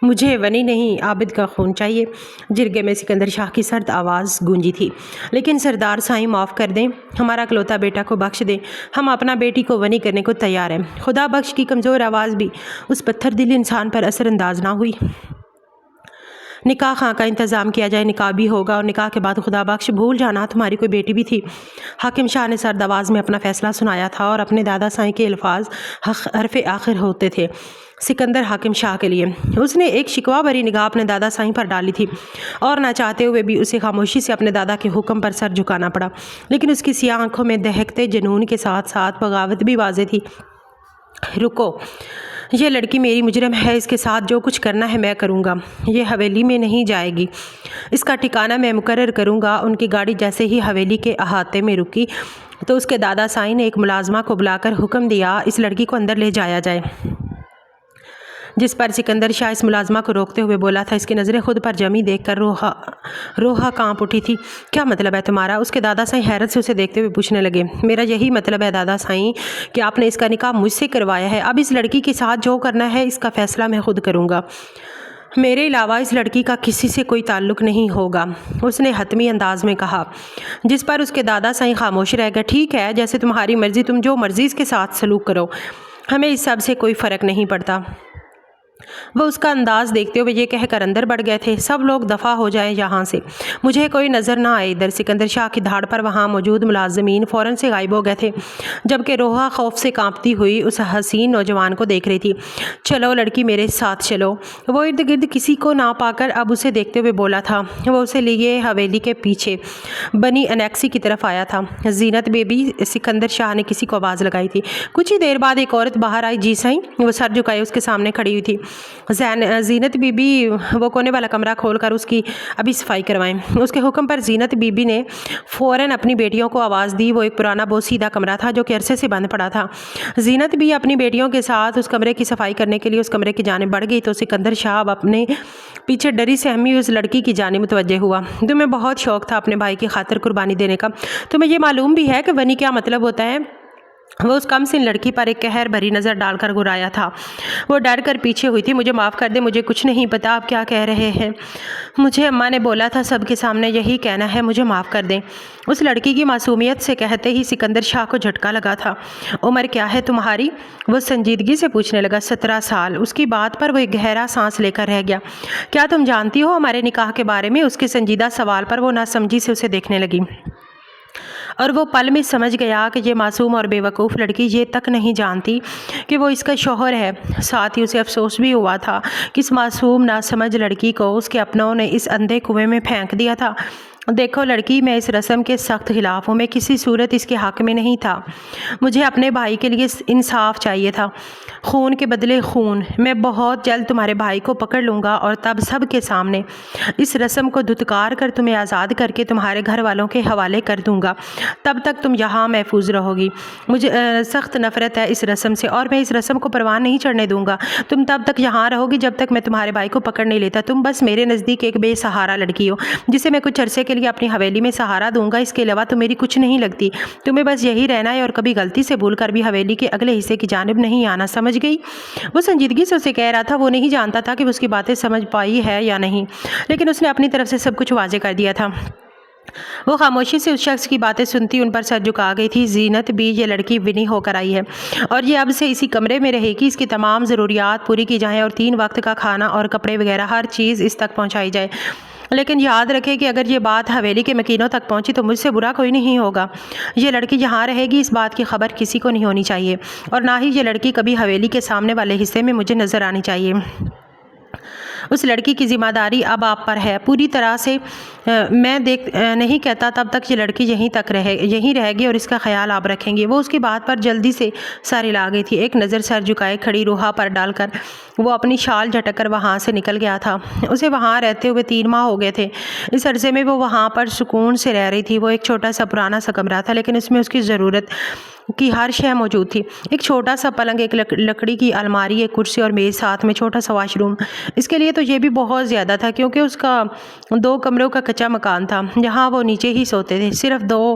مجھے ونی نہیں عابد کا خون چاہیے۔ جرگے میں سکندر شاہ کی سرد آواز گونجی تھی۔ لیکن سردار سائیں معاف کر دیں، ہمارا اکلوتا بیٹا کو بخش دیں، ہم اپنا بیٹی کو ونی کرنے کو تیار ہیں۔ خدا بخش کی کمزور آواز بھی اس پتھر دل انسان پر اثر انداز نہ ہوئی۔ نکاح خاں کا انتظام کیا جائے، نکاح بھی ہوگا اور نکاح کے بعد خدا بخش بھول جانا تمہاری کوئی بیٹی بھی تھی۔ حاکم شاہ نے سرد آواز میں اپنا فیصلہ سنایا تھا اور اپنے دادا سائیں کے الفاظ حرف آخر ہوتے تھے سکندر حاکم شاہ کے لیے۔ اس نے ایک شکوہ بھری نگاہ اپنے دادا سائیں پر ڈالی تھی اور نہ چاہتے ہوئے بھی اسے خاموشی سے اپنے دادا کے حکم پر سر جھکانا پڑا، لیکن اس کی سیاہ آنکھوں میں دہکتے جنون کے ساتھ ساتھ بغاوت بھی واضح تھی۔ رکو، یہ لڑکی میری مجرم ہے، اس کے ساتھ جو کچھ کرنا ہے میں کروں گا۔ یہ حویلی میں نہیں جائے گی، اس کا ٹھکانہ میں مقرر کروں گا۔ ان کی گاڑی جیسے ہی حویلی کے احاطے میں رکی تو اس کے دادا سائیں نے ایک ملازمہ کو بلا کر حکم دیا، اس لڑکی کو اندر لے جایا جائے۔ جس پر سکندر شاہ اس ملازمہ کو روکتے ہوئے بولا تھا۔ اس کی نظریں خود پر جمی دیکھ کر روحا کانپ اٹھی تھی۔ کیا مطلب ہے تمہارا؟ اس کے دادا سائیں حیرت سے اسے دیکھتے ہوئے پوچھنے لگے۔ میرا یہی مطلب ہے دادا سائیں کہ آپ نے اس کا نکاح مجھ سے کروایا ہے، اب اس لڑکی کے ساتھ جو کرنا ہے اس کا فیصلہ میں خود کروں گا، میرے علاوہ اس لڑکی کا کسی سے کوئی تعلق نہیں ہوگا، اس نے حتمی انداز میں کہا۔ جس پر اس کے دادا سائیں خاموش رہ گئے۔ ٹھیک ہے، جیسے تمہاری مرضی، تم جو مرضی اس کے ساتھ سلوک کرو، ہمیں اس سب سے کوئی فرق نہیں پڑتا۔ وہ اس کا انداز دیکھتے ہوئے یہ کہہ کر اندر بڑھ گئے تھے، سب لوگ دفع ہو جائیں یہاں سے، مجھے کوئی نظر نہ آئے ادھر۔ سکندر شاہ کی دھاڑ پر وہاں موجود ملازمین فوراً سے غائب ہو گئے تھے، جبکہ روحا خوف سے کانپتی ہوئی اس حسین نوجوان کو دیکھ رہی تھی۔ چلو لڑکی، میرے ساتھ چلو۔ وہ ارد گرد کسی کو نہ پا کر اب اسے دیکھتے ہوئے بولا تھا۔ وہ اسے لیے حویلی کے پیچھے بنی انیکسی کی طرف آیا تھا۔ زینت بی بی، سکندر شاہ نے کسی کو آواز لگائی تھی۔ کچھ ہی دیر بعد ایک عورت باہر آئی۔ جی سائیں، وہ سر جھکائے اس کے سامنے کھڑی ہوئی تھی۔ زینت بی بی، وہ کونے والا کمرہ کھول کر اس کی ابھی صفائی کروائیں۔ اس کے حکم پر زینت بی بی نے فوراً اپنی بیٹیوں کو آواز دی۔ وہ ایک پرانا بہت سیدھا کمرہ تھا جو کہ عرصے سے بند پڑا تھا۔ زینت بھی اپنی بیٹیوں کے ساتھ اس کمرے کی صفائی کرنے کے لیے اس کمرے کی جانب بڑھ گئی تو سکندر شاہ اب اپنے پیچھے ڈری سہمی اس لڑکی کی جانب متوجہ ہوا۔ تمہیں بہت شوق تھا اپنے بھائی کی خاطر قربانی دینے کا، تمہیں یہ معلوم بھی ہے کہ ونی کیا مطلب ہوتا ہے؟ وہ اس کم سن لڑکی پر ایک قہر بھری نظر ڈال کر گرایا تھا۔ وہ ڈر کر پیچھے ہوئی تھی۔ مجھے معاف کر دیں، مجھے کچھ نہیں پتا آپ کیا کہہ رہے ہیں، مجھے اماں نے بولا تھا سب کے سامنے یہی کہنا ہے، مجھے معاف کر دیں۔ اس لڑکی کی معصومیت سے کہتے ہی سکندر شاہ کو جھٹکا لگا تھا۔ عمر کیا ہے تمہاری؟ وہ سنجیدگی سے پوچھنے لگا۔ 17 سال۔ اس کی بات پر وہ ایک گہرا سانس لے کر رہ گیا۔ کیا تم جانتی ہو ہمارے نکاح کے بارے میں؟ اس کے سنجیدہ سوال پر وہ ناسمجھی سے اسے دیکھنے لگی اور وہ پل میں سمجھ گیا کہ یہ معصوم اور بے وقوف لڑکی یہ تک نہیں جانتی کہ وہ اس کا شوہر ہے۔ ساتھ ہی اسے افسوس بھی ہوا تھا کہ اس معصوم ناسمجھ لڑکی کو اس کے اپنوں نے اس اندھے کنویں میں پھینک دیا تھا۔ دیکھو لڑکی، میں اس رسم کے سخت خلاف ہوں، میں کسی صورت اس کے حق میں نہیں تھا، مجھے اپنے بھائی کے لیے انصاف چاہیے تھا، خون کے بدلے خون۔ میں بہت جلد تمہارے بھائی کو پکڑ لوں گا اور تب سب کے سامنے اس رسم کو دھتکار کر تمہیں آزاد کر کے تمہارے گھر والوں کے حوالے کر دوں گا، تب تک تم یہاں محفوظ رہو گی۔ مجھے سخت نفرت ہے اس رسم سے اور میں اس رسم کو پروان نہیں چڑھنے دوں گا۔ تم تب تک یہاں رہو گی جب تک میں تمہارے بھائی کو پکڑ نہیں لیتا۔ تم بس میرے نزدیک ایک بے سہارا لڑکی ہو جسے میں کچھ عرصے کے لیے اپنی حویلی میں سہارا دوں گا، اس کے علاوہ تو میری کچھ نہیں لگتی۔ تمہیں بس یہی رہنا ہے اور کبھی غلطی سے بھول کر بھی حویلی کے اگلے حصے کی جانب نہیں آنا، سمجھ گئی؟ وہ سنجیدگی سے اسے کہہ رہا تھا۔ وہ نہیں جانتا تھا کہ وہ اس کی باتیں سمجھ پائی ہے یا نہیں، لیکن اس نے اپنی طرف سے سب کچھ واضح کر دیا تھا۔ وہ خاموشی سے اس شخص کی باتیں سنتی ان پر سر جھکا گئی تھی۔ زینت بھی، یہ لڑکی ونی ہو کر آئی ہے اور یہ اب سے اسی کمرے میں رہے گی، اس کی تمام ضروریات پوری کی جائیں اور 3 وقت کا کھانا اور کپڑے وغیرہ ہر چیز اس تک پہنچائی جائے۔ لیکن یاد رکھے کہ اگر یہ بات حویلی کے مکینوں تک پہنچی تو مجھ سے برا کوئی نہیں ہوگا۔ یہ لڑکی یہاں رہے گی، اس بات کی خبر کسی کو نہیں ہونی چاہیے اور نہ ہی یہ لڑکی کبھی حویلی کے سامنے والے حصے میں مجھے نظر آنی چاہیے۔ اس لڑکی کی ذمہ داری اب آپ پر ہے پوری طرح سے۔ میں نہیں کہتا تب تک یہ لڑکی یہیں رہے گی اور اس کا خیال آپ رکھیں گے۔ وہ اس کی بات پر جلدی سے سر ہلا گئی تھی۔ ایک نظر سر جھکائے کھڑی روحا پر ڈال کر وہ اپنی شال جھٹک کر وہاں سے نکل گیا تھا۔ اسے وہاں رہتے ہوئے 3 ماہ ہو گئے تھے۔ اس عرصے میں وہ وہاں پر سکون سے رہ رہی تھی۔ وہ ایک چھوٹا سا پرانا سا کمرہ تھا لیکن اس میں اس کی ضرورت کی ہر شے موجود تھی۔ ایک چھوٹا سا پلنگ، ایک لکڑی کی الماری، ایک کرسی اور میز، ساتھ میں چھوٹا سا واش روم۔ اس کے لیے تو یہ بھی بہت زیادہ تھا کیونکہ اس کا 2 کمروں کا کچا مکان تھا جہاں وہ نیچے ہی سوتے تھے۔ صرف 2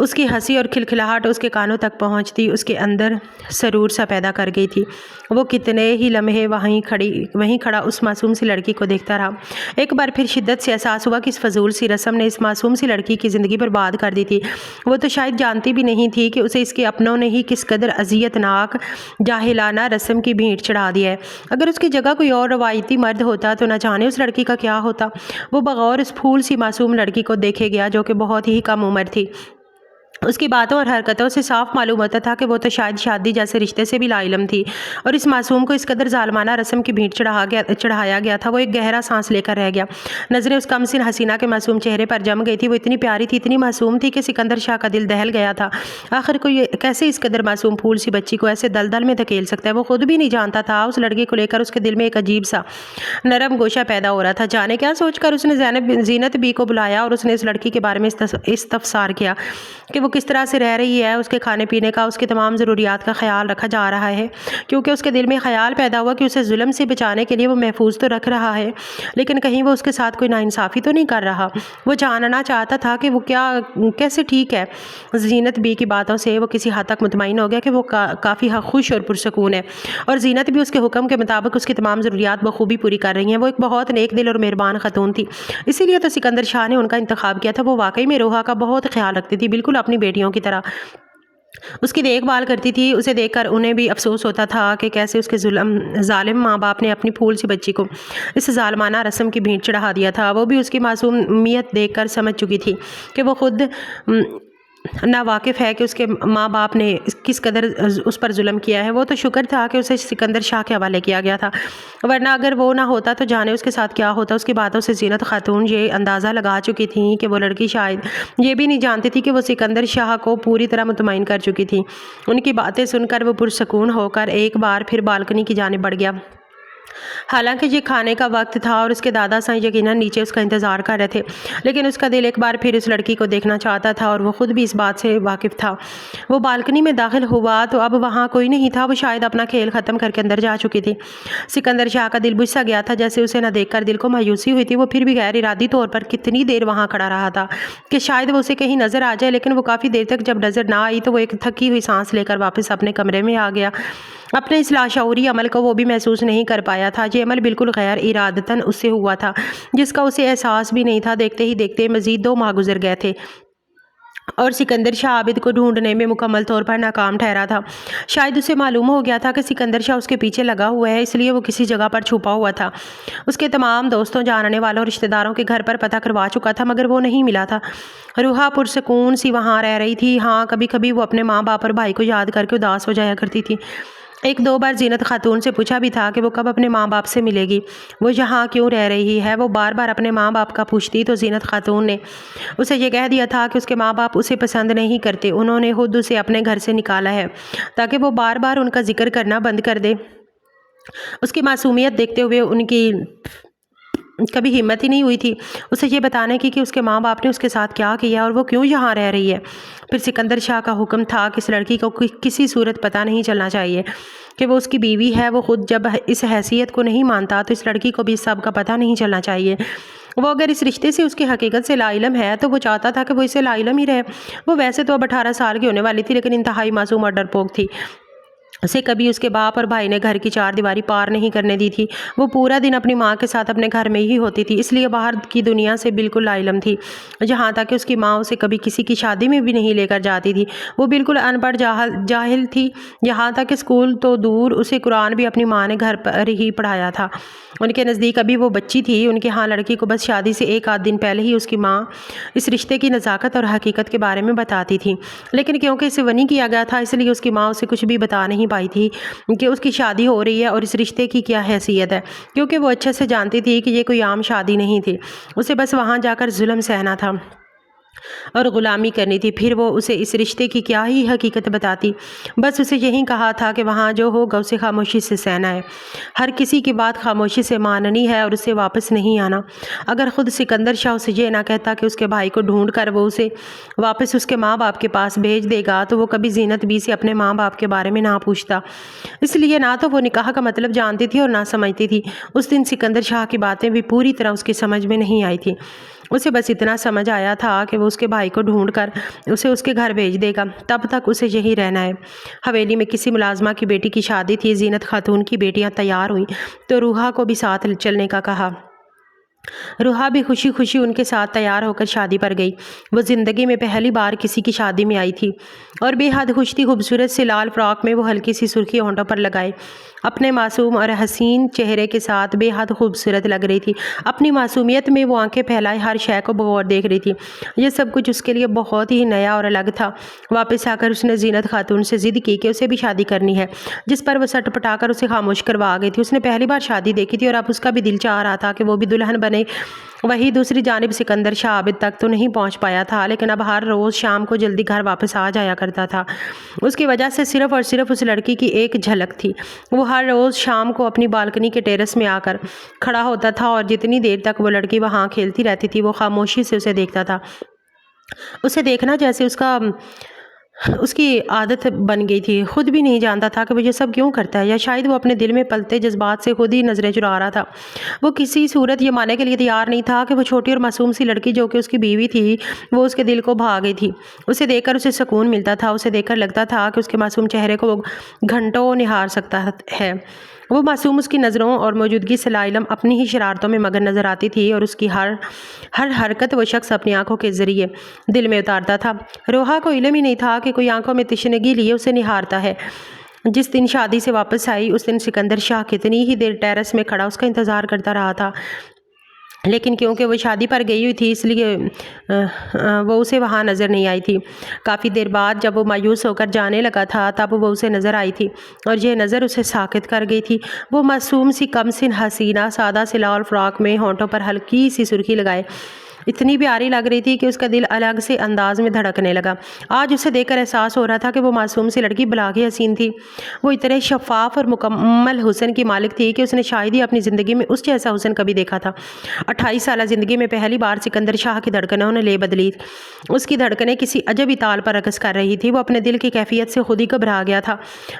اس کی ہنسی اور کھلکھلاہٹ اس کے کانوں تک پہنچتی اس کے اندر سرور سا پیدا کر گئی تھی۔ وہ کتنے ہی لمحے وہیں کھڑا اس معصوم سی لڑکی کو دیکھتا رہا۔ ایک بار پھر شدت سے احساس ہوا کہ اس فضول سی رسم نے اس معصوم سی لڑکی کی زندگی برباد کر دی تھی۔ وہ تو شاید جانتی بھی نہیں تھی کہ اسے اس کے اپنوں نے ہی کس قدر اذیت ناک جاہلانہ رسم کی بھینٹ چڑھا دیا ہے۔ اگر اس کی جگہ کوئی اور روایتی مرد ہوتا تو نہ جانے اس لڑکی کا کیا ہوتا۔ وہ بغور اس پھول سی معصوم لڑکی کو دیکھے گیا جو کہ بہت ہی کم عمر تھی۔ اس کی باتوں اور حرکتوں سے صاف معلوم ہوتا تھا کہ وہ تو شاید شادی جیسے رشتے سے بھی لا علم تھی، اور اس معصوم کو اس قدر ظالمانہ رسم کی بھینٹ چڑھایا گیا تھا۔ وہ ایک گہرا سانس لے کر رہ گیا۔ نظریں اس کم سن حسینہ کے معصوم چہرے پر جم گئی تھی۔ وہ اتنی پیاری تھی، اتنی معصوم تھی کہ سکندر شاہ کا دل دہل گیا تھا۔ آخر کوئی کیسے اس قدر معصوم پھول سی بچی کو ایسے دلدل میں دھکیل سکتا ہے؟ وہ خود بھی نہیں جانتا تھا۔ اس لڑکی کو لے کر اس کے دل میں ایک عجیب سا نرم گوشہ پیدا ہو رہا تھا۔ جانے کیا سوچ کر اس نے زینت بی کو بلایا اور اس نے اس لڑکی کے بارے میں استفسار کیا کہ وہ کس طرح سے رہ رہی ہے، اس کے کھانے پینے کا، اس کے تمام ضروریات کا خیال رکھا جا رہا ہے، کیونکہ اس کے دل میں خیال پیدا ہوا کہ اسے ظلم سے بچانے کے لیے وہ محفوظ تو رکھ رہا ہے، لیکن کہیں وہ اس کے ساتھ کوئی ناانصافی تو نہیں کر رہا۔ وہ جاننا چاہتا تھا کہ وہ کیسے ٹھیک ہے۔ زینت بی کی باتوں سے وہ کسی حد تک مطمئن ہو گیا کہ وہ کافی خوش اور پرسکون ہے، اور زینت بھی اس کے حکم کے مطابق اس کی تمام ضروریات بخوبی پوری کر رہی ہیں۔ وہ ایک بہت نیک دل اور مہربان خاتون تھی، اسی لیے تو سکندر شاہ نے ان کا انتخاب کیا تھا۔ وہ واقعی میں روحا کا بہت خیال رکھتی تھی، بالکل اپنی بیٹیوں کی طرح اس کی دیکھ بھال کرتی تھی۔ اسے دیکھ کر انہیں بھی افسوس ہوتا تھا کہ کیسے اس کے ظالم ماں باپ نے اپنی پھول سی بچی کو اس ظالمانہ رسم کی بھینٹ چڑھا دیا تھا۔ وہ بھی اس کی معصومیت دیکھ کر سمجھ چکی تھی کہ وہ خود ناواقف ہے کہ اس کے ماں باپ نے کس قدر اس پر ظلم کیا ہے۔ وہ تو شکر تھا کہ اسے سکندر شاہ کے حوالے کیا گیا تھا، ورنہ اگر وہ نہ ہوتا تو جانے اس کے ساتھ کیا ہوتا۔ اس کی باتوں سے زینت خاتون یہ اندازہ لگا چکی تھیں کہ وہ لڑکی شاید یہ بھی نہیں جانتی تھی کہ وہ سکندر شاہ کو پوری طرح مطمئن کر چکی تھی۔ ان کی باتیں سن کر وہ پرسکون ہو کر ایک بار پھر بالکنی کی جانب بڑھ گیا۔ حالانکہ یہ کھانے کا وقت تھا اور اس کے دادا سائیں یقیناً نیچے اس کا انتظار کر رہے تھے، لیکن اس کا دل ایک بار پھر اس لڑکی کو دیکھنا چاہتا تھا اور وہ خود بھی اس بات سے واقف تھا۔ وہ بالکنی میں داخل ہوا تو اب وہاں کوئی نہیں تھا۔ وہ شاید اپنا کھیل ختم کر کے اندر جا چکی تھی۔ سکندر شاہ کا دل بجھ سا گیا تھا، جیسے اسے نہ دیکھ کر دل کو مایوسی ہوئی تھی۔ وہ پھر بھی غیر ارادی طور پر کتنی دیر وہاں کھڑا رہا تھا کہ شاید وہ اسے کہیں نظر آ جائے، لیکن وہ کافی دیر تک جب نظر نہ آئی تو وہ ایک تھکی ہوئی سانس لے کر واپس اپنے کمرے میں آ گیا۔ اپنے اس لاشعوری عمل کو وہ بھی محسوس نہیں کر پایا تھا۔ یہ عمل بالکل غیر ارادتاً اس سے ہوا تھا، جس کا اسے احساس بھی نہیں تھا۔ دیکھتے ہی دیکھتے مزید 2 ماہ گزر گئے تھے اور سکندر شاہ عابد کو ڈھونڈنے میں مکمل طور پر ناکام ٹھہرا تھا۔ شاید اسے معلوم ہو گیا تھا کہ سکندر شاہ اس کے پیچھے لگا ہوا ہے، اس لیے وہ کسی جگہ پر چھپا ہوا تھا۔ اس کے تمام دوستوں، جاننے والوں اور رشتہ داروں کے گھر پر پتہ کروا چکا تھا، مگر وہ نہیں ملا تھا۔ روحا پرسکون سی وہاں رہ رہی تھی۔ ہاں، کبھی کبھی وہ اپنے ماں باپ اور بھائی کو یاد کر کے اداس ہو جایا کرتی تھی۔ 1-2 بار زینت خاتون سے پوچھا بھی تھا کہ وہ کب اپنے ماں باپ سے ملے گی، وہ یہاں کیوں رہ رہی ہے۔ وہ بار بار اپنے ماں باپ کا پوچھتی تو زینت خاتون نے اسے یہ کہہ دیا تھا کہ اس کے ماں باپ اسے پسند نہیں کرتے، انہوں نے خود اسے اپنے گھر سے نکالا ہے تاکہ وہ بار بار ان کا ذکر کرنا بند کر دے۔ اس کی معصومیت دیکھتے ہوئے ان کی کبھی ہمت ہی نہیں ہوئی تھی اسے یہ بتانے کی کہ اس کے ماں باپ نے اس کے ساتھ کیا کیا اور وہ کیوں یہاں رہ رہی ہے۔ پھر سکندر شاہ کا حکم تھا کہ اس لڑکی کو کسی صورت پتہ نہیں چلنا چاہیے کہ وہ اس کی بیوی ہے۔ وہ خود جب اس حیثیت کو نہیں مانتا تو اس لڑکی کو بھی اس سب کا پتہ نہیں چلنا چاہیے۔ وہ اگر اس رشتے سے اس کی حقیقت سے لا علم ہے تو وہ چاہتا تھا کہ وہ اسے لا علم ہی رہے۔ وہ ویسے تو اب 18 سال کی ہونے والی تھی، لیکن انتہائی معصوم اور ڈرپوک تھی۔ اسے کبھی اس کے باپ اور بھائی نے گھر کی 4 دیواری پار نہیں کرنے دی تھی۔ وہ پورا دن اپنی ماں کے ساتھ اپنے گھر میں ہی ہوتی تھی، اس لیے باہر کی دنیا سے بالکل لا علم تھی، جہاں تک کہ اس کی ماں اسے کبھی کسی کی شادی میں بھی نہیں لے کر جاتی تھی۔ وہ بالکل ان پڑھ جاہل تھی، یہاں تک کہ اسکول تو دور، اسے قرآن بھی اپنی ماں نے گھر پر ہی پڑھایا تھا۔ ان کے نزدیک ابھی وہ بچی تھی۔ ان کے ہاں لڑکی کو بس شادی سے 1-8 دن پہلے ہی اس کی ماں اس رشتے کی نزاکت اور حقیقت کے بارے میں بتاتی تھی، لیکن کیونکہ اسے ونی کیا گیا تھا اس لیے اس کی ماں اسے کچھ بھی بتا نہیں پائی تھی کہ اس کی شادی ہو رہی ہے اور اس رشتے کی کیا حیثیت ہے، کیونکہ وہ اچھے سے جانتی تھی کہ یہ کوئی عام شادی نہیں تھی۔ اسے بس وہاں جا کر ظلم سہنا تھا اور غلامی کرنی تھی۔ پھر وہ اسے اس رشتے کی کیا ہی حقیقت بتاتی، بس اسے یہی کہا تھا کہ وہاں جو ہوگا اسے خاموشی سے سہنا ہے، ہر کسی کی بات خاموشی سے ماننی ہے اور اسے واپس نہیں آنا۔ اگر خود سکندر شاہ اسے یہ نہ کہتا کہ اس کے بھائی کو ڈھونڈ کر وہ اسے واپس اس کے ماں باپ کے پاس بھیج دے گا تو وہ کبھی زینت بی سے اپنے ماں باپ کے بارے میں نہ پوچھتا۔ اس لیے نہ تو وہ نکاح کا مطلب جانتی تھی اور نہ سمجھتی تھی۔ اس دن سکندر شاہ کی باتیں بھی پوری طرح اس کی سمجھ میں نہیں آئی تھی۔ اسے بس اتنا سمجھ آیا تھا کہ وہ اس کے بھائی کو ڈھونڈ کر اسے اس کے گھر بھیج دے گا، تب تک اسے یہیں رہنا ہے۔ حویلی میں کسی ملازمہ کی بیٹی کی شادی تھی۔ زینت خاتون کی بیٹیاں تیار ہوئیں تو روحا کو بھی ساتھ چلنے کا کہا۔ روحا بھی خوشی خوشی ان کے ساتھ تیار ہو کر شادی پر گئی۔ وہ زندگی میں پہلی بار کسی کی شادی میں آئی تھی اور بے حد خوش تھی۔ خوبصورت سے لال فراک میں وہ ہلکی سی سرخی ہونٹوں پر لگائے اپنے معصوم اور حسین چہرے کے ساتھ بے حد خوبصورت لگ رہی تھی۔ اپنی معصومیت میں وہ آنکھیں پھیلائے ہر شے کو بغور دیکھ رہی تھی۔ یہ سب کچھ اس کے لیے بہت ہی نیا اور الگ تھا۔ واپس آ کر اس نے زینت خاتون سے ضد کی کہ اسے بھی شادی کرنی ہے، جس پر وہ سٹ پٹا کر اسے خاموش کروا گئی تھی۔ اس نے پہلی بار شادی دیکھی تھی اور اب اس کا بھی دل چاہ رہا تھا کہ وہ بھی دلہن بنے۔ وہی دوسری جانب سکندر شاہ عابد تک تو نہیں پہنچ پایا تھا، لیکن اب ہر روز شام کو جلدی گھر واپس آ جایا کرتا تھا۔ اس کی وجہ سے صرف اور صرف اس لڑکی کی ایک جھلک تھی۔ وہ ہر روز شام کو اپنی بالکنی کے ٹیرس میں آ کر کھڑا ہوتا تھا اور جتنی دیر تک وہ لڑکی وہاں کھیلتی رہتی تھی وہ خاموشی سے اسے دیکھتا تھا۔ اسے دیکھنا جیسے اس کی عادت بن گئی تھی۔ خود بھی نہیں جانتا تھا کہ وہ یہ سب کیوں کرتا ہے، یا شاید وہ اپنے دل میں پلتے جذبات سے خود ہی نظریں چرا رہا تھا۔ وہ کسی صورت یہ ماننے کے لیے تیار نہیں تھا کہ وہ چھوٹی اور معصوم سی لڑکی جو کہ اس کی بیوی تھی وہ اس کے دل کو بھا گئی تھی۔ اسے دیکھ کر اسے سکون ملتا تھا۔ اسے دیکھ کر لگتا تھا کہ اس کے معصوم چہرے کو وہ گھنٹوں نہار سکتا ہے۔ وہ معصوم اس کی نظروں اور موجودگی سے لا علم اپنی ہی شرارتوں میں مگن نظر آتی تھی اور اس کی ہر حرکت وہ شخص اپنی آنکھوں کے ذریعے دل میں اتارتا تھا۔ روحا کو علم ہی نہیں تھا کہ کوئی آنکھوں میں تشنگی لیے اسے نہارتا ہے۔ جس دن شادی سے واپس آئی اس دن سکندر شاہ کتنی ہی دیر ٹیرس میں کھڑا اس کا انتظار کرتا رہا تھا، لیکن کیونکہ وہ شادی پر گئی ہوئی تھی اس لیے وہ اسے وہاں نظر نہیں آئی تھی۔ کافی دیر بعد جب وہ مایوس ہو کر جانے لگا تھا تب وہ اسے نظر آئی تھی اور یہ نظر اسے ساکت کر گئی تھی۔ وہ معصوم سی کم سن حسینہ سادہ سی لال فراک میں ہونٹوں پر ہلکی سی سرخی لگائے اتنی پیاری لگ رہی تھی کہ اس کا دل الگ سے انداز میں دھڑکنے لگا۔ آج اسے دیکھ کر احساس ہو رہا تھا کہ وہ معصوم سی لڑکی بلاگی حسین تھی۔ وہ اتنے شفاف اور مکمل حسن کی مالک تھی کہ اس نے شاید ہی اپنی زندگی میں اس جیسا حسن کبھی دیکھا تھا۔ 28 سالہ زندگی میں پہلی بار سکندر شاہ کی دھڑکنوں نے لے بدلی۔ اس کی دھڑکنیں کسی عجبی تال پر رقص کر رہی تھی۔ وہ اپنے دل کی کیفیت سے خود ہی گھبرا گیا تھا۔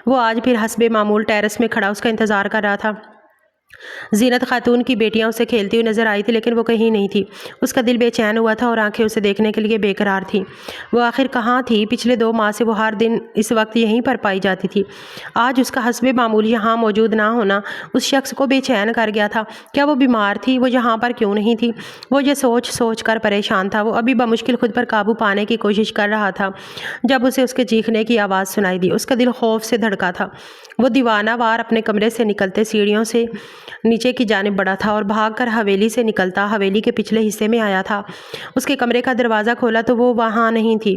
وہ آج پھر حسب معمول ٹیرس میں کھڑا اس کا انتظار کر رہا تھا۔ زینت خاتون کی بیٹیاں اسے کھیلتی ہوئی نظر آئی تھی لیکن وہ کہیں نہیں تھی۔ اس کا دل بے چین ہوا تھا اور آنکھیں اسے دیکھنے کے لیے بے قرار تھیں۔ وہ آخر کہاں تھی؟ پچھلے 2 ماہ سے وہ ہر دن اس وقت یہیں پر پائی جاتی تھی۔ آج اس کا حسب معمول یہاں موجود نہ ہونا اس شخص کو بے چین کر گیا تھا۔ کیا وہ بیمار تھی؟ وہ یہاں پر کیوں نہیں تھی؟ وہ یہ سوچ سوچ کر پریشان تھا۔ وہ ابھی بمشکل خود پر قابو پانے کی کوشش کر رہا تھا جب اسے اس کے چیخنے کی آواز سنائی دی۔ اس کا دل خوف سے دھڑکا تھا۔ وہ دیوانہ وار اپنے کمرے سے نکلتے سیڑھیوں سے نیچے کی جانب بڑھا تھا اور بھاگ کر حویلی سے نکلتا حویلی کے پچھلے حصے میں آیا تھا۔ اس کے کمرے کا دروازہ کھولا تو وہ وہاں نہیں تھی۔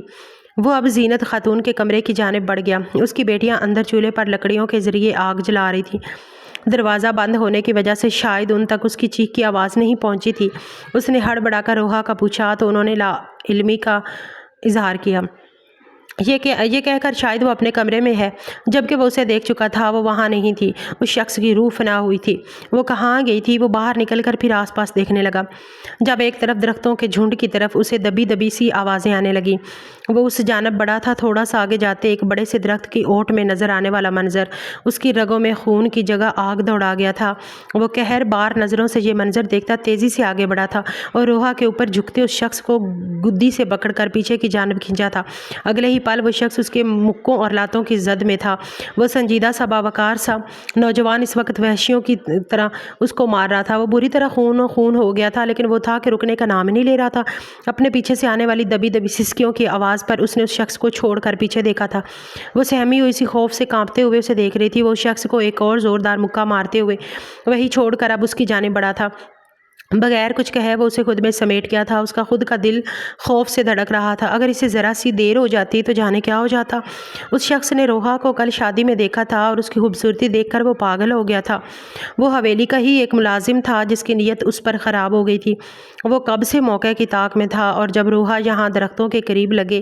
وہ اب زینت خاتون کے کمرے کی جانب بڑھ گیا۔ اس کی بیٹیاں اندر چولہے پر لکڑیوں کے ذریعے آگ جلا رہی تھیں۔ دروازہ بند ہونے کی وجہ سے شاید ان تک اس کی چیخ کی آواز نہیں پہنچی تھی۔ اس نے ہڑبڑا کر روحا کا پوچھا تو انہوں نے لا علمی کا اظہار کیا، یہ کہہ کر شاید وہ اپنے کمرے میں ہے، جبکہ وہ اسے دیکھ چکا تھا۔ وہ وہاں نہیں تھی۔ اس شخص کی روح فنا ہوئی تھی۔ وہ کہاں گئی تھی؟ وہ باہر نکل کر پھر آس پاس دیکھنے لگا، جب ایک طرف درختوں کے جھنڈ کی طرف اسے دبی دبی سی آوازیں آنے لگیں۔ وہ اس جانب بڑھا تھا۔ تھوڑا سا آگے جاتے ایک بڑے سے درخت کی اوٹ میں نظر آنے والا منظر اس کی رگوں میں خون کی جگہ آگ دوڑا گیا تھا۔ وہ قہر بار نظروں سے یہ منظر دیکھتا تیزی سے آگے بڑھا تھا اور روحا کے اوپر جھکتے اس شخص کو گدی سے پکڑ کر پیچھے کی جانب کھینچا تھا۔ اگلے ہی پل وہ شخص اس کے مکوں اور لاتوں کی زد میں تھا۔ وہ سنجیدہ سا باوقار سا نوجوان اس وقت وحشیوں کی طرح اس کو مار رہا تھا۔ وہ بری طرح خون ہو گیا تھا، لیکن وہ تھا کہ رکنے کا نام نہیں لے رہا تھا۔ اپنے پیچھے سے آنے والی دبی دبی سسکیوں کی آواز پر اس نے اس شخص کو چھوڑ کر پیچھے دیکھا تھا۔ وہ سہمی ہوئی سی خوف سے کانپتے ہوئے اسے دیکھ رہی تھی۔ وہ اس شخص کو ایک اور زوردار مکہ مارتے ہوئے وہی چھوڑ کر اب اس کی جانب بڑھا تھا۔ بغیر کچھ کہے وہ اسے خود میں سمیٹ گیا تھا۔ اس کا خود کا دل خوف سے دھڑک رہا تھا۔ اگر اسے ذرا سی دیر ہو جاتی تو جانے کیا ہو جاتا۔ اس شخص نے روحا کو کل شادی میں دیکھا تھا اور اس کی خوبصورتی دیکھ کر وہ پاگل ہو گیا تھا۔ وہ حویلی کا ہی ایک ملازم تھا جس کی نیت اس پر خراب ہو گئی تھی۔ وہ کب سے موقع کی طاق میں تھا اور جب روحا یہاں درختوں کے قریب لگے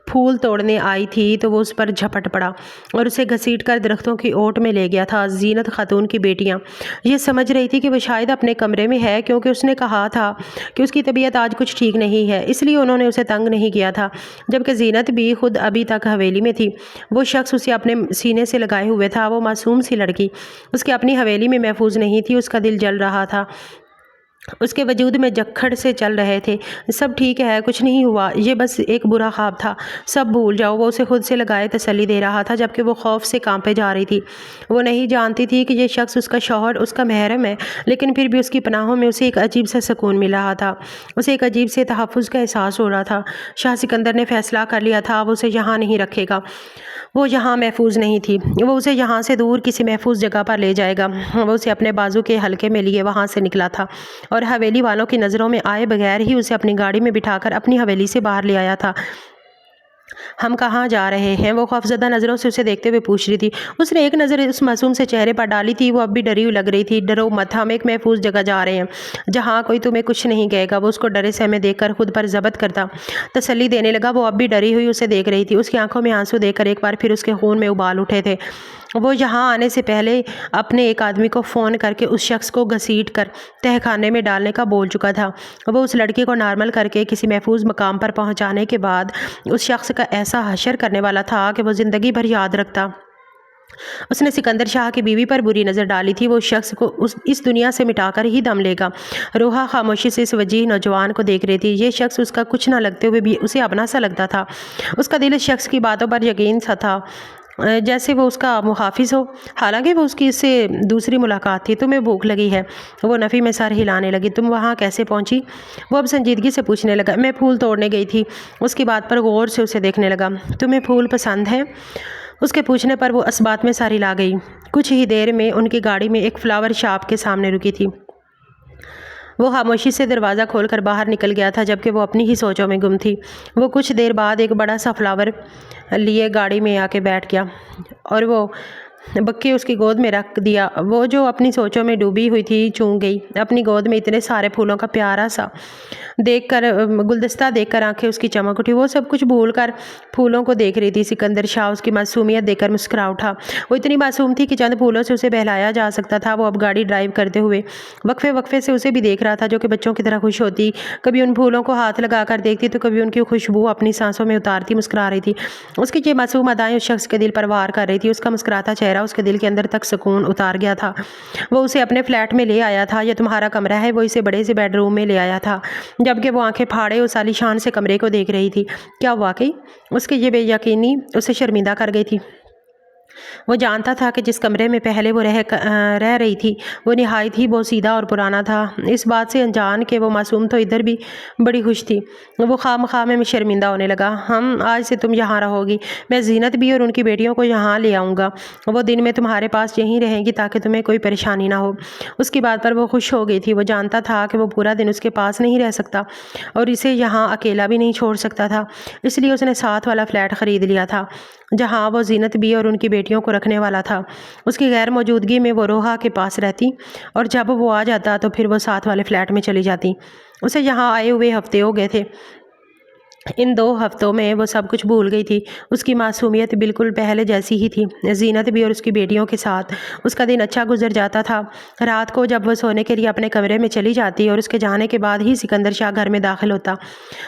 پھول توڑنے آئی تھی تو وہ اس پر جھپٹ پڑا اور اسے گھسیٹ کر درختوں کی اوٹ میں لے گیا تھا۔ زینت خاتون کی بیٹیاں یہ سمجھ رہی تھی کہ وہ شاید اپنے کمرے میں ہے، کیونکہ اس نے کہا تھا کہ اس کی طبیعت آج کچھ ٹھیک نہیں ہے، اس لیے انہوں نے اسے تنگ نہیں کیا تھا، جبکہ زینت بھی خود ابھی تک حویلی میں تھی۔ وہ شخص اسے اپنے سینے سے لگائے ہوئے تھا۔ وہ معصوم سی لڑکی اس کی اپنی حویلی میں محفوظ نہیں تھی۔ اس کا دل جل رہا تھا۔ اس کے وجود میں جکھڑ سے چل رہے تھے۔ سب ٹھیک ہے، کچھ نہیں ہوا، یہ بس ایک برا خواب تھا، سب بھول جاؤ، وہ اسے خود سے لگائے تسلی دے رہا تھا، جبکہ وہ خوف سے کانپے جا رہی تھی۔ وہ نہیں جانتی تھی کہ یہ شخص اس کا شوہر، اس کا محرم ہے، لیکن پھر بھی اس کی پناہوں میں اسے ایک عجیب سا سکون مل رہا تھا، اسے ایک عجیب سے تحفظ کا احساس ہو رہا تھا۔ شاہ سکندر نے فیصلہ کر لیا تھا، وہ اسے یہاں نہیں رکھے گا، وہ یہاں محفوظ نہیں تھی، وہ اسے یہاں سے دور کسی محفوظ جگہ پر لے جائے گا۔ وہ اسے اپنے بازو کے حلقے میں لیے وہاں سے نکلا تھا اور حویلی والوں کی نظروں میں آئے بغیر ہی اسے اپنی گاڑی میں بٹھا کر اپنی حویلی سے باہر لے آیا تھا۔ ہم کہاں جا رہے ہیں؟ وہ خوفزدہ نظروں سے اسے دیکھتے ہوئے پوچھ رہی تھی۔ اس نے ایک نظر اس معصوم سے چہرے پر ڈالی تھی، وہ اب بھی ڈری ہوئی لگ رہی تھی۔ ڈرو مت، ہم ایک محفوظ جگہ جا رہے ہیں جہاں کوئی تمہیں کچھ نہیں کہے گا۔ وہ اس کو ڈرے سہمے دیکھ کر خود پر ضبط کرتا تسلی دینے لگا۔ وہ اب بھی ڈری ہوئی اسے دیکھ رہی تھی، اس کی آنکھوں میں آنسو دیکھ کر ایک بار پھر اس کے خون میں ابال اٹھے تھے۔ وہ یہاں آنے سے پہلے اپنے ایک آدمی کو فون کر کے اس شخص کو گھسیٹ کر تہہ خانے میں ڈالنے کا بول چکا تھا۔ وہ اس لڑکی کو نارمل کر کے کسی محفوظ مقام پر پہنچانے کے بعد اس شخص کا ایسا حشر کرنے والا تھا کہ وہ زندگی بھر یاد رکھتا۔ اس نے سکندر شاہ کی بیوی پر بری نظر ڈالی تھی، وہ اس شخص کو اس دنیا سے مٹا کر ہی دم لے گا۔ روحا خاموشی سے اس وجیح نوجوان کو دیکھ رہی تھی، یہ شخص اس کا کچھ نہ لگتے ہوئے بھی اسے اپنا سا لگتا تھا۔ اس کا دل اس شخص کی باتوں پر یقین سا تھا جیسے وہ اس کا محافظ ہو، حالانکہ وہ اس کی اس سے دوسری ملاقات تھی۔ تمہیں بھوک لگی ہے؟ وہ نفی میں سر ہلانے لگی۔ تم وہاں کیسے پہنچی؟ وہ اب سنجیدگی سے پوچھنے لگا۔ میں پھول توڑنے گئی تھی۔ اس کی بات پر غور سے اسے دیکھنے لگا۔ تمہیں پھول پسند ہے؟ اس کے پوچھنے پر وہ اس بات میں سر ہلا گئی۔ کچھ ہی دیر میں ان کی گاڑی میں ایک فلاور شاپ کے سامنے رکی تھی۔ وہ خاموشی سے دروازہ کھول کر باہر نکل گیا تھا، جبکہ وہ اپنی ہی سوچوں میں گم تھی۔ وہ کچھ دیر بعد ایک بڑا سا فلاور لیے گاڑی میں آ کے بیٹھ گیا اور وہ بکے اس کی گود میں رکھ دیا۔ وہ جو اپنی سوچوں میں ڈوبی ہوئی تھی چونک گئی۔ اپنی گود میں اتنے سارے پھولوں کا پیارا سا گلدستہ دیکھ کر آنکھیں اس کی چمک اٹھی۔ وہ سب کچھ بھول کر پھولوں کو دیکھ رہی تھی۔ سکندر شاہ اس کی معصومیت دیکھ کر مسکرا اٹھا۔ وہ اتنی معصوم تھی کہ چند پھولوں سے اسے بہلایا جا سکتا تھا۔ وہ اب گاڑی ڈرائیو کرتے ہوئے وقفے وقفے سے اسے بھی دیکھ رہا تھا، جو کہ بچوں کی طرح خوش ہوتی، کبھی ان پھولوں کو ہاتھ لگا کر دیکھتی تو کبھی ان کی خوشبو اپنی سانسوں میں اتارتی مسکرا رہی تھی۔ اس کی یہ معصوم ادائیں اس شخص کے دل پر وار کر رہی تھی۔ اس کا مسکراتا چہرہ اس کے دل کے اندر تک سکون اتار گیا تھا۔ وہ اسے اپنے فلیٹ میں لے آیا تھا، یہ تمہارا کمرہ ہے۔ وہ اسے بڑے سے بیڈ روم میں لے آیا تھا، جبکہ وہ آنکھیں پھاڑے اس عالیشان سے کمرے کو دیکھ رہی تھی۔ کیا واقعی؟ اس کی یہ بے یقینی اسے شرمندہ کر گئی تھی۔ وہ جانتا تھا کہ جس کمرے میں پہلے وہ رہ رہی تھی وہ نہایت ہی بوسیدہ اور پرانا تھا۔ اس بات سے انجان کہ وہ معصوم تو ادھر بھی بڑی خوش تھی، وہ خواہ میں شرمندہ ہونے لگا۔ آج سے تم یہاں رہو گی، میں زینت بھی اور ان کی بیٹیوں کو یہاں لے آؤں گا۔ وہ دن میں تمہارے پاس یہیں رہیں گی تاکہ تمہیں کوئی پریشانی نہ ہو۔ اس کی بات پر وہ خوش ہو گئی تھی۔ وہ جانتا تھا کہ وہ پورا دن اس کے پاس نہیں رہ سکتا اور اسے یہاں اکیلا بھی نہیں چھوڑ سکتا تھا، اس لیے اس نے ساتھ والا فلیٹ خرید لیا تھا جہاں وہ زینت بھی اور ان کی بیٹیوں کو رکھنے والا تھا۔ اس کی غیر موجودگی میں وہ روحا کے پاس رہتی اور جب وہ آ جاتا تو پھر وہ ساتھ والے فلیٹ میں چلی جاتی۔ اسے یہاں آئے ہوئے ہفتے ہو گئے تھے۔ ان 2 ہفتوں میں وہ سب کچھ بھول گئی تھی۔ اس کی معصومیت بالکل پہلے جیسی ہی تھی، زینت بھی اور اس کی بیٹیوں کے ساتھ اس کا دن اچھا گزر جاتا تھا۔ رات کو جب وہ سونے کے لیے اپنے کمرے میں چلی جاتی اور اس کے جانے کے بعد ہی سکندر شاہ گھر میں داخل ہوتا،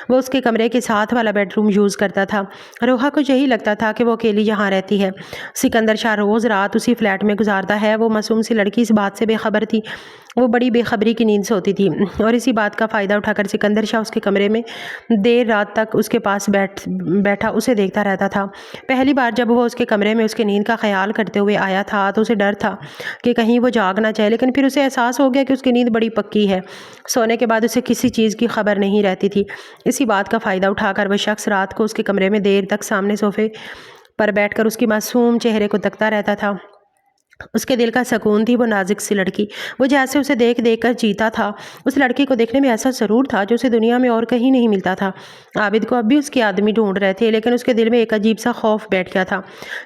وہ اس کے کمرے کے ساتھ والا بیڈ روم یوز کرتا تھا۔ روحا کو یہی لگتا تھا کہ وہ اکیلی یہاں رہتی ہے، سکندر شاہ روز رات اسی فلیٹ میں گزارتا ہے۔ وہ معصوم سی لڑکی اس بات سے بے خبر تھی، وہ بڑی بے خبری کی نیند سوتی تھی اور اسی بات کا فائدہ اٹھا کر سکندر شاہ اس کے کمرے میں دیر رات تک اس کے پاس بیٹھا اسے دیکھتا رہتا تھا۔ پہلی بار جب وہ اس کے کمرے میں اس کی نیند کا خیال کرتے ہوئے آیا تھا تو اسے ڈر تھا کہ کہیں وہ جاگ نہ جائے، لیکن پھر اسے احساس ہو گیا کہ اس کی نیند بڑی پکی ہے۔ سونے کے بعد اسے کسی چیز کی خبر نہیں رہتی تھی۔ اسی بات کا فائدہ اٹھا کر وہ شخص رات کو اس کے کمرے میں دیر تک سامنے صوفے پر بیٹھ کر اس کی معصوم چہرے کو تکتا رہتا تھا۔ اس کے دل کا سکون تھی وہ نازک سی لڑکی، وہ جیسے اسے دیکھ دیکھ کر جیتا تھا۔ اس لڑکی کو دیکھنے میں ایسا سرور تھا جو اسے دنیا میں اور کہیں نہیں ملتا تھا۔ عابد کو اب بھی اس کے آدمی ڈھونڈ رہے تھے، لیکن اس کے دل میں ایک عجیب سا خوف بیٹھ گیا تھا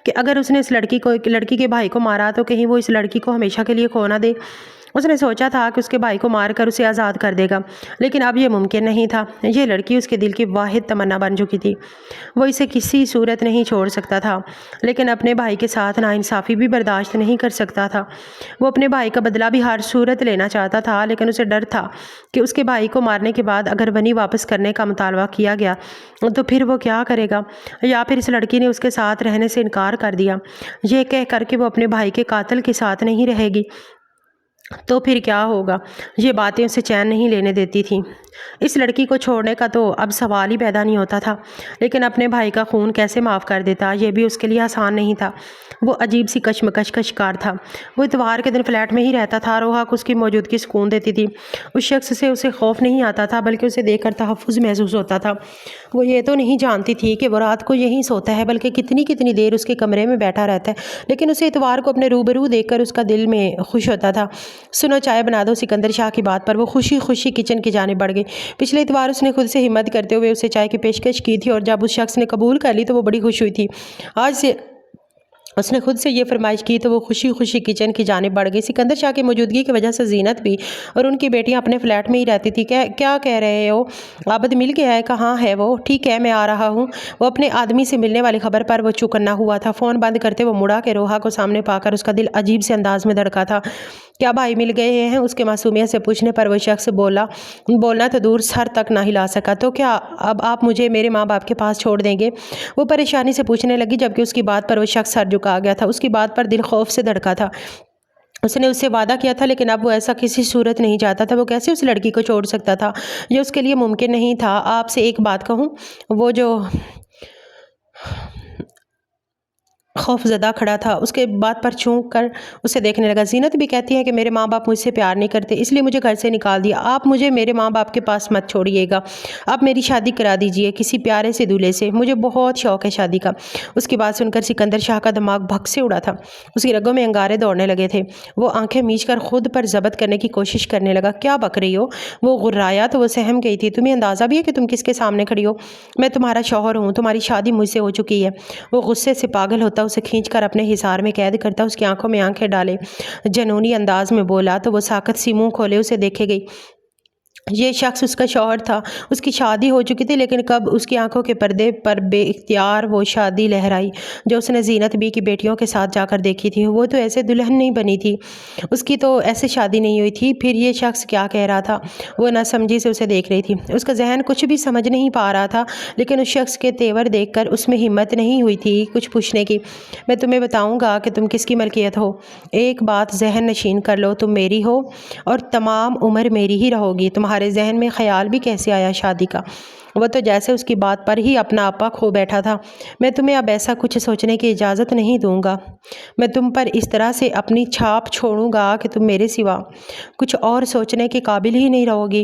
کہ اگر اس نے اس لڑکی کے بھائی کو مارا تو کہیں وہ اس لڑکی کو ہمیشہ کے لیے کھو نہ دے۔ اس نے سوچا تھا کہ اس کے بھائی کو مار کر اسے آزاد کر دے گا، لیکن اب یہ ممکن نہیں تھا۔ یہ لڑکی اس کے دل کی واحد تمنا بن چکی تھی، وہ اسے کسی صورت نہیں چھوڑ سکتا تھا، لیکن اپنے بھائی کے ساتھ ناانصافی بھی برداشت نہیں کر سکتا تھا۔ وہ اپنے بھائی کا بدلہ بھی ہر صورت لینا چاہتا تھا، لیکن اسے ڈر تھا کہ اس کے بھائی کو مارنے کے بعد اگر ونی واپس کرنے کا مطالبہ کیا گیا تو پھر وہ کیا کرے گا، یا پھر اس لڑکی نے اس کے ساتھ رہنے سے انکار کر دیا، یہ کہہ کر کہ وہ اپنے بھائی کے قاتل کے ساتھ نہیں رہے گی۔ تو پھر کیا ہوگا؟ یہ باتیں اسے چین نہیں لینے دیتی تھیں۔ اس لڑکی کو چھوڑنے کا تو اب سوال ہی پیدا نہیں ہوتا تھا، لیکن اپنے بھائی کا خون کیسے معاف کر دیتا، یہ بھی اس کے لیے آسان نہیں تھا۔ وہ عجیب سی کشمکش کا شکار تھا۔ وہ اتوار کے دن فلیٹ میں ہی رہتا تھا۔ روحا کو اس کی موجودگی سکون دیتی تھی۔ اس شخص سے اسے خوف نہیں آتا تھا، بلکہ اسے دیکھ کر تحفظ محسوس ہوتا تھا۔ وہ یہ تو نہیں جانتی تھی کہ وہ رات کو یہیں سوتا ہے، بلکہ کتنی کتنی دیر اس کے کمرے میں بیٹھا رہتا ہے، لیکن اسے اتوار کو اپنے روبرو دیکھ کر اس کا دل میں خوش ہوتا تھا۔ سنو، چائے بنا دو۔ سکندر شاہ کی بات پر وہ خوشی خوشی کچن کی جانب بڑھ گئی۔ پچھلے اتوار اس نے خود سے ہمت کرتے ہوئے اسے چائے کی پیشکش کی تھی، اور جب اس شخص نے قبول کر لی تو وہ بڑی خوش ہوئی تھی۔ آج سے اس نے خود سے یہ فرمائش کی تو وہ خوشی خوشی کچن کی جانب بڑھ گئی۔ سکندر شاہ کی موجودگی کی وجہ سے زینت بھی اور ان کی بیٹیاں اپنے فلیٹ میں ہی رہتی تھی۔ کیا کہہ رہے ہو؟ عابد مل گیا ہے؟ کہاں ہے وہ؟ ٹھیک ہے، میں آ رہا ہوں۔ وہ اپنے آدمی سے ملنے والی خبر پر وہ چوکنا ہوا تھا۔ فون بند کرتے وہ مڑا کہ روحا کو سامنے پا کر اس کا دل عجیب سے انداز میں دھڑکا تھا۔ کیا بھائی مل گئے ہیں؟ اس کے معصومیت سے پوچھنے پر وہ شخص بولنا تو دور سر تک نہ ہلا سکا۔ تو کیا اب آپ مجھے میرے ماں باپ کے پاس چھوڑ دیں گے؟ وہ پریشانی سے پوچھنے لگی، جبکہ اس کی بات پر وہ شخص سر جھکا گیا تھا۔ اس کی بات پر دل خوف سے دھڑکا تھا۔ اس نے اس سے وعدہ کیا تھا، لیکن اب وہ ایسا کسی صورت نہیں چاہتا تھا۔ وہ کیسے اس لڑکی کو چھوڑ سکتا تھا؟ یہ اس کے لیے ممکن نہیں تھا۔ آپ سے ایک بات کہوں؟ وہ جو خوف زدہ کھڑا تھا، اس کے بات پر چونک کر اسے دیکھنے لگا۔ زینت بھی کہتی ہے کہ میرے ماں باپ مجھ سے پیار نہیں کرتے، اس لیے مجھے گھر سے نکال دیا۔ آپ مجھے میرے ماں باپ کے پاس مت چھوڑیے گا، آپ میری شادی کرا دیجئے کسی پیارے سے دولہے سے، مجھے بہت شوق ہے شادی کا۔ اس کی بات سن کر سکندر شاہ کا دماغ بھگ سے اڑا تھا۔ اس کی رگوں میں انگارے دوڑنے لگے تھے۔ وہ آنکھیں میچ کر خود پر ضبط کرنے کی کوشش کرنے لگا۔ کیا بک رہی ہو؟ وہ غرایا تو وہ سہم گئی تھی۔ تمہیں اندازہ بھی ہے کہ تم کس کے سامنے کھڑی ہو؟ میں تمہارا شوہر ہوں، تمہاری شادی مجھ سے ہو چکی ہے۔ وہ غصے سے پاگل ہوتا اسے کھینچ کر اپنے حصار میں قید کرتا اس کی آنکھوں میں آنکھیں ڈالے جنونی انداز میں بولا تو وہ ساکت سی منہ کھولے اسے دیکھے گئی۔ یہ شخص اس کا شوہر تھا، اس کی شادی ہو چکی تھی، لیکن کب اس کی آنکھوں کے پردے پر بے اختیار وہ شادی لہرائی جو اس نے زینت بی کی بیٹیوں کے ساتھ جا کر دیکھی تھی۔ وہ تو ایسے دلہن نہیں بنی تھی، اس کی تو ایسے شادی نہیں ہوئی تھی۔ پھر یہ شخص کیا کہہ رہا تھا؟ وہ نہ سمجھی سے اسے دیکھ رہی تھی۔ اس کا ذہن کچھ بھی سمجھ نہیں پا رہا تھا، لیکن اس شخص کے تیور دیکھ کر اس میں ہمت نہیں ہوئی تھی کچھ پوچھنے کی۔ میں تمہیں بتاؤں گا کہ تم کس کی ملکیت ہو۔ ایک بات ذہن نشین کر لو، تم میری ہو اور تمام عمر میری ہی رہو گی۔ تمہارے ذہن میں خیال بھی کیسے آیا شادی کا؟ وہ تو جیسے اس کی بات پر ہی اپنا آپا کھو بیٹھا تھا۔ میں تمہیں اب ایسا کچھ سوچنے کی اجازت نہیں دوں گا۔ میں تم پر اس طرح سے اپنی چھاپ چھوڑوں گا کہ تم میرے سوا کچھ اور سوچنے کے قابل ہی نہیں رہو گی۔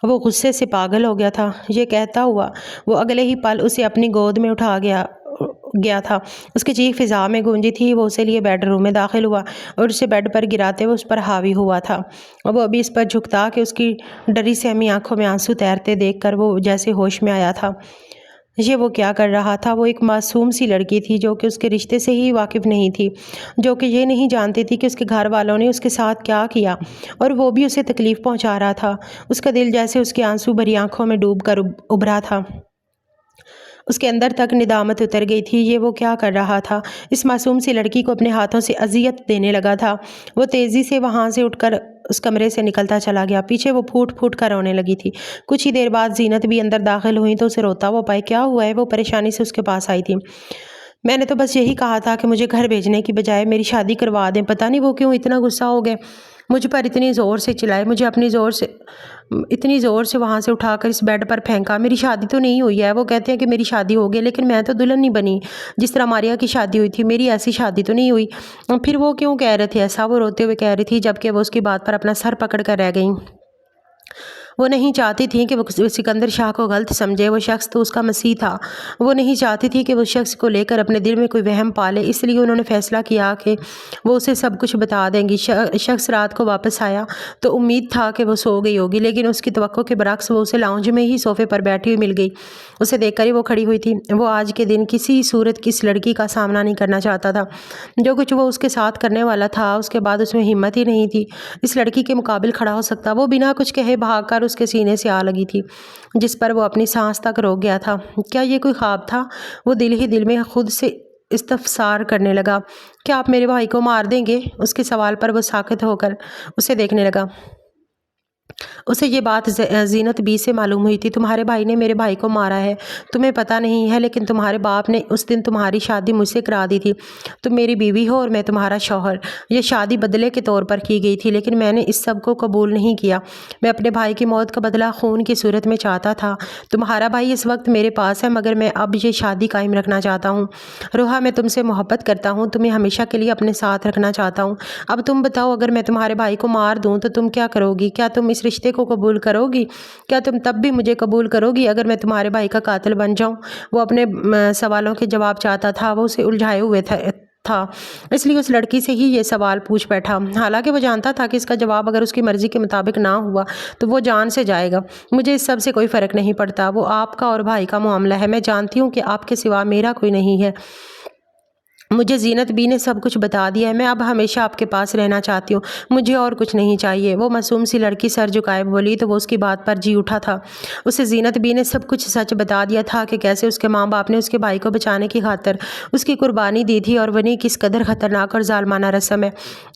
وہ غصے سے پاگل ہو گیا تھا۔ یہ کہتا ہوا وہ اگلے ہی پل اسے اپنی گود میں اٹھا گیا تھا۔ اس کی چیخ فضا میں گونجی تھی۔ وہ اسے لیے بیڈ روم میں داخل ہوا اور اسے بیڈ پر گراتے ہوئے اس پر حاوی ہوا تھا۔ وہ ابھی اس پر جھکتا کہ اس کی ڈری سہمی آنکھوں میں آنسو تیرتے دیکھ کر وہ جیسے ہوش میں آیا تھا۔ یہ وہ کیا کر رہا تھا؟ وہ ایک معصوم سی لڑکی تھی جو کہ اس کے رشتے سے ہی واقف نہیں تھی، جو کہ یہ نہیں جانتی تھی کہ اس کے گھر والوں نے اس کے ساتھ کیا کیا، اور وہ بھی اسے تکلیف پہنچا رہا تھا۔ اس کا دل جیسے اس کی آنسو بھری آنکھوں میں ڈوب کر ابھرا تھا۔ اس کے اندر تک ندامت اتر گئی تھی۔ یہ وہ کیا کر رہا تھا؟ اس معصوم سی لڑکی کو اپنے ہاتھوں سے اذیت دینے لگا تھا۔ وہ تیزی سے وہاں سے اٹھ کر اس کمرے سے نکلتا چلا گیا۔ پیچھے وہ پھوٹ پھوٹ کر رونے لگی تھی۔ کچھ ہی دیر بعد زینت بھی اندر داخل ہوئی تو اسے روتا ہوا پائے۔ کیا ہوا ہے؟ وہ پریشانی سے اس کے پاس آئی تھی۔ میں نے تو بس یہی کہا تھا کہ مجھے گھر بھیجنے کی بجائے میری شادی کروا دیں۔ پتہ نہیں وہ کیوں اتنا غصہ ہو گئے، مجھ پر اتنی زور سے چلائے، مجھے اتنی زور سے وہاں سے اٹھا کر اس بیڈ پر پھینکا۔ میری شادی تو نہیں ہوئی ہے۔ وہ کہتے ہیں کہ میری شادی ہو گئی، لیکن میں تو دلہن نہیں بنی جس طرح ماریا کی شادی ہوئی تھی۔ میری ایسی شادی تو نہیں ہوئی۔ پھر وہ کیوں کہہ رہے تھے ایسا؟ وہ روتے ہوئے کہہ رہی تھی، جبکہ وہ اس کی بات پر اپنا سر پکڑ کر رہ گئیں۔ وہ نہیں چاہتی تھی کہ وہ سکندر شاہ کو غلط سمجھے۔ وہ شخص تو اس کا مسیح تھا۔ وہ نہیں چاہتی تھی کہ وہ شخص کو لے کر اپنے دل میں کوئی وہم پالے، اس لیے انہوں نے فیصلہ کیا کہ وہ اسے سب کچھ بتا دیں گی۔ شخص رات کو واپس آیا تو امید تھا کہ وہ سو گئی ہوگی، لیکن اس کی توقع کے برعکس وہ اسے لاؤنج میں ہی صوفے پر بیٹھی ہوئی مل گئی۔ اسے دیکھ کر ہی وہ کھڑی ہوئی تھی۔ وہ آج کے دن کسی صورت کس لڑکی کا سامنا نہیں کرنا چاہتا تھا۔ جو کچھ وہ اس کے ساتھ کرنے والا تھا، اس کے بعد اس میں ہمت ہی نہیں تھی اس لڑکی کے مقابل کھڑا ہو سکتا۔ وہ بنا کچھ کہے بھاگ کر اس کے سینے سے آ لگی تھی، جس پر وہ اپنی سانس تک روک گیا تھا۔ کیا یہ کوئی خواب تھا؟ وہ دل ہی دل میں خود سے استفسار کرنے لگا۔ کیا آپ میرے بھائی کو مار دیں گے؟ اس کے سوال پر وہ ساکت ہو کر اسے دیکھنے لگا۔ اسے یہ بات زینت بی سے معلوم ہوئی تھی۔ تمہارے بھائی نے میرے بھائی کو مارا ہے، تمہیں پتہ نہیں ہے، لیکن تمہارے باپ نے اس دن تمہاری شادی مجھ سے کرا دی تھی۔ تم میری بیوی ہو اور میں تمہارا شوہر۔ یہ شادی بدلے کے طور پر کی گئی تھی، لیکن میں نے اس سب کو قبول نہیں کیا۔ میں اپنے بھائی کی موت کا بدلہ خون کی صورت میں چاہتا تھا۔ تمہارا بھائی اس وقت میرے پاس ہے، مگر میں اب یہ شادی قائم رکھنا چاہتا ہوں۔ روحا، میں تم سے محبت کرتا ہوں، تمہیں ہمیشہ کے لیے اپنے ساتھ رکھنا چاہتا ہوں۔ اب تم بتاؤ، اگر میں تمہارے بھائی کو مار دوں تو تم کیا کرو گی؟ کیا تم اس رشتے کو قبول کرو گی؟ کیا تم تب بھی مجھے قبول کرو گی اگر میں تمہارے بھائی کا قاتل بن جاؤں؟ وہ اپنے سوالوں کے جواب چاہتا تھا، وہ اسے الجھائے ہوئے تھا، اس لیے اس لڑکی سے ہی یہ سوال پوچھ بیٹھا، حالانکہ وہ جانتا تھا کہ اس کا جواب اگر اس کی مرضی کے مطابق نہ ہوا تو وہ جان سے جائے گا۔ مجھے اس سب سے کوئی فرق نہیں پڑتا، وہ آپ کا اور بھائی کا معاملہ ہے، میں جانتی ہوں کہ آپ کے سوا میرا کوئی نہیں ہے۔ مجھے زینت بی نے سب کچھ بتا دیا ہے، میں اب ہمیشہ آپ کے پاس رہنا چاہتی ہوں، مجھے اور کچھ نہیں چاہیے۔ وہ معصوم سی لڑکی سر جھکائے بولی تو وہ اس کی بات پر جی اٹھا تھا۔ اسے زینت بی نے سب کچھ سچ بتا دیا تھا کہ کیسے اس کے ماں باپ نے اس کے بھائی کو بچانے کی خاطر اس کی قربانی دی تھی، اور ونی کس قدر خطرناک اور ظالمانہ رسم ہے۔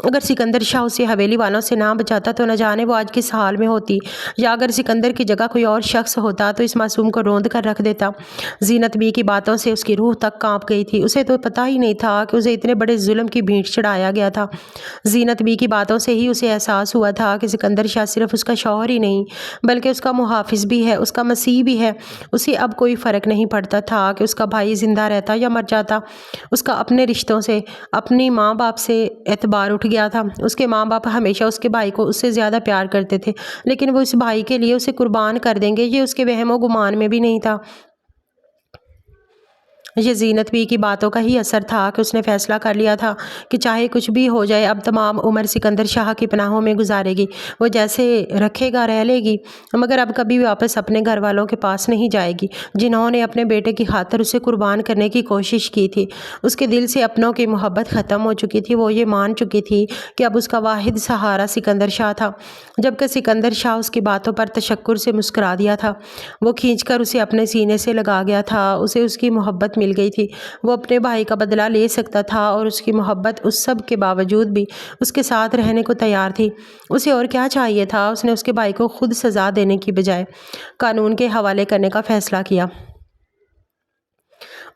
اگر سکندر شاہ اسے حویلی والوں سے نہ بچاتا تو نہ جانے وہ آج کس حال میں ہوتی، یا اگر سکندر کی جگہ کوئی اور شخص ہوتا تو اس معصوم کو روند کر رکھ دیتا۔ زینت بی کی باتوں سے اس کی روح تک کانپ گئی تھی، اسے تو پتہ ہی نہیں تھا کہ اسے اتنے بڑے ظلم کی بھینٹ چڑھایا گیا تھا۔ زینت بی کی باتوں سے ہی اسے احساس ہوا تھا کہ سکندر شاہ صرف اس کا شوہر ہی نہیں بلکہ اس کا محافظ بھی ہے، اس کا مسیح بھی ہے۔ اسے اب کوئی فرق نہیں پڑتا تھا کہ اس کا بھائی زندہ رہتا یا مر جاتا۔ اس کا اپنے رشتوں سے، اپنی ماں باپ سے اعتبار اٹھ گیا تھا۔ اس کے ماں باپ ہمیشہ اس کے بھائی کو اس سے زیادہ پیار کرتے تھے، لیکن وہ اس بھائی کے لیے اسے قربان کر دیں گے، یہ اس کے وہم و گمان میں بھی نہیں تھا۔ یہ زینت بی کی باتوں کا ہی اثر تھا کہ اس نے فیصلہ کر لیا تھا کہ چاہے کچھ بھی ہو جائے اب تمام عمر سکندر شاہ کی پناہوں میں گزارے گی، وہ جیسے رکھے گا رہ لے گی، مگر اب کبھی واپس اپنے گھر والوں کے پاس نہیں جائے گی جنہوں نے اپنے بیٹے کی خاطر اسے قربان کرنے کی کوشش کی تھی۔ اس کے دل سے اپنوں کی محبت ختم ہو چکی تھی، وہ یہ مان چکی تھی کہ اب اس کا واحد سہارا سکندر شاہ تھا۔ جبکہ سکندر شاہ اس کی باتوں پر تشکر سے مسکرا دیا تھا، وہ کھینچ کر اسے اپنے سینے سے لگا گیا تھا، اسے اس کی محبت مل گئی تھی، وہ اپنے بھائی کا بدلہ لے سکتا تھا، اور اس کی محبت اس سب کے باوجود بھی اس کے ساتھ رہنے کو تیار تھی۔ اسے اور کیا چاہیے تھا؟ اس نے اس کے بھائی کو خود سزا دینے کی بجائے قانون کے حوالے کرنے کا فیصلہ کیا۔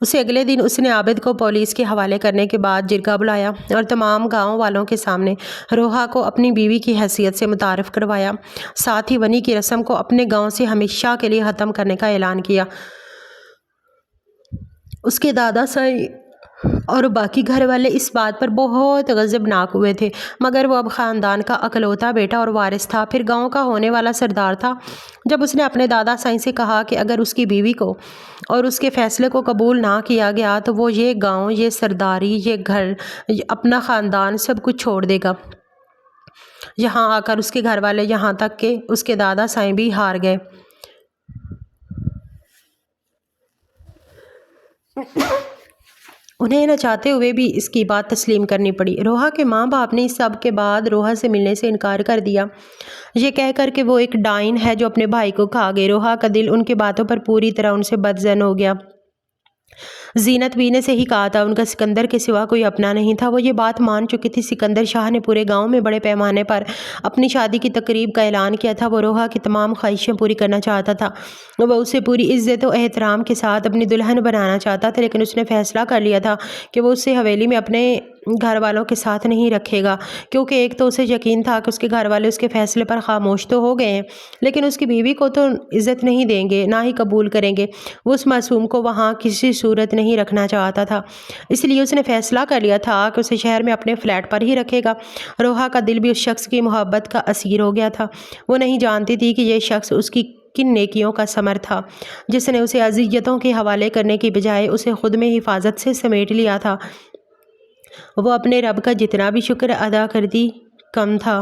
اسے اگلے دن اس نے عابد کو پولیس کے حوالے کرنے کے بعد جرگہ بلایا اور تمام گاؤں والوں کے سامنے روحا کو اپنی بیوی کی حیثیت سے متعارف کروایا، ساتھ ہی ونی کی رسم کو اپنے گاؤں سے ہمیشہ کے لیے ختم کرنے کا اعلان کیا۔ اس کے دادا سائی اور باقی گھر والے اس بات پر بہت غضبناک ہوئے تھے، مگر وہ اب خاندان کا اکلوتا بیٹا اور وارث تھا، پھر گاؤں کا ہونے والا سردار تھا۔ جب اس نے اپنے دادا سائی سے کہا کہ اگر اس کی بیوی کو اور اس کے فیصلے کو قبول نہ کیا گیا تو وہ یہ گاؤں، یہ سرداری، یہ گھر، اپنا خاندان سب کچھ چھوڑ دے گا۔ یہاں آ کر اس کے گھر والے، یہاں تک کہ اس کے دادا سائی بھی ہار گئے۔ انہیں نہ چاہتے ہوئے بھی اس کی بات تسلیم کرنی پڑی۔ روحا کے ماں باپ نے اس سب کے بعد روحا سے ملنے سے انکار کر دیا، یہ کہہ کر کہ وہ ایک ڈائن ہے جو اپنے بھائی کو کھا گئی۔ روحا کا دل ان کی باتوں پر پوری طرح ان سے بدظن ہو گیا۔ زینت بی نے صحیح کہا تھا، ان کا سکندر کے سوا کوئی اپنا نہیں تھا، وہ یہ بات مان چکی تھی۔ سکندر شاہ نے پورے گاؤں میں بڑے پیمانے پر اپنی شادی کی تقریب کا اعلان کیا تھا، وہ روحا کی تمام خواہشیں پوری کرنا چاہتا تھا، وہ اسے پوری عزت و احترام کے ساتھ اپنی دلہن بنانا چاہتا تھا، لیکن اس نے فیصلہ کر لیا تھا کہ وہ اسے حویلی میں اپنے گھر والوں کے ساتھ نہیں رکھے گا، کیونکہ ایک تو اسے یقین تھا کہ اس کے گھر والے اس کے فیصلے پر خاموش تو ہو گئے ہیں، لیکن اس کی بیوی کو تو عزت نہیں دیں گے، نہ ہی قبول کریں گے۔ وہ اس معصوم کو وہاں کسی صورت نہیں رکھنا چاہتا تھا، اس لیے اس نے فیصلہ کر لیا تھا کہ اسے شہر میں اپنے فلیٹ پر ہی رکھے گا۔ روحا کا دل بھی اس شخص کی محبت کا اسیر ہو گیا تھا، وہ نہیں جانتی تھی کہ یہ شخص اس کی کن نیکیوں کا ثمر تھا، جس نے اسے اذیتوں کے حوالے کرنے کی بجائے اسے خود میں حفاظت سے سمیٹ لیا تھا۔ وہ اپنے رب کا جتنا بھی شکر ادا کرتی کم تھا۔